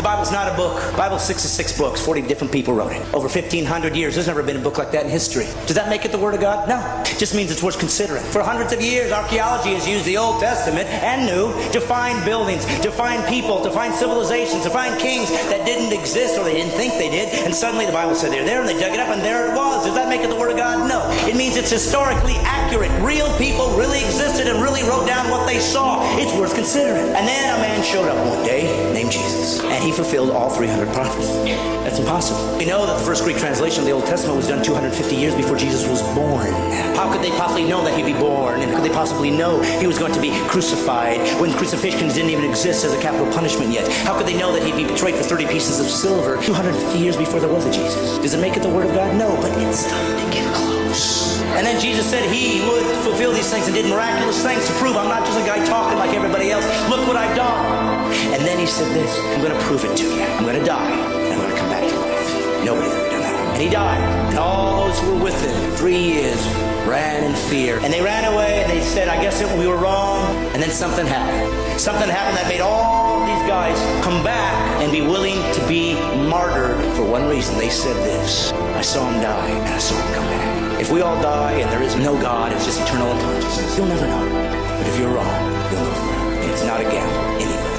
Bible's not a book. The Bible's 66 books. 40 different people wrote it. Over 1,500 years. There's never been a book like that in history. Does that make it the Word of God? No. It just means it's worth considering. For hundreds of years, archaeology has used the Old Testament and New to find buildings, to find people, to find civilizations, to find kings that didn't exist or they didn't think they did. And suddenly the Bible said they're there, and they dug it up and there it was. Does that make it the Word of God? No. It means it's historically accurate. Real people really existed and really wrote down what they saw. It's worth considering. And then a man showed up one day named Jesus, and he fulfilled all 300 prophecies. That's impossible. We know that the first Greek translation of the Old Testament was done 250 years before Jesus was born. How could they possibly know that he'd be born? And could they possibly know he was going to be crucified when crucifixions didn't even exist as a capital punishment yet? How could they know that he'd be betrayed for 30 pieces of silver 250 years before there was a Jesus? Does it make it the Word of God? No, but it's starting to get close. And then Jesus said he would fulfill these things and did miraculous things to prove I'm not just a guy talking like everybody else. Look what I've done. And then he said this, I'm going to prove it to you. I'm going to die, and I'm going to come back to life. Nobody's ever done that. And he died. And all those who were with him 3 years ran in fear. And they ran away, and they said, I guess we were wrong. And then something happened. Something happened that made all these guys come back and be willing to be martyred for one reason. They said this, I saw him die, and I saw him come back. If we all die and there is no God, it's just eternal unconsciousness, you'll never know. But if you're wrong, you'll know. And it's not a gamble anyway.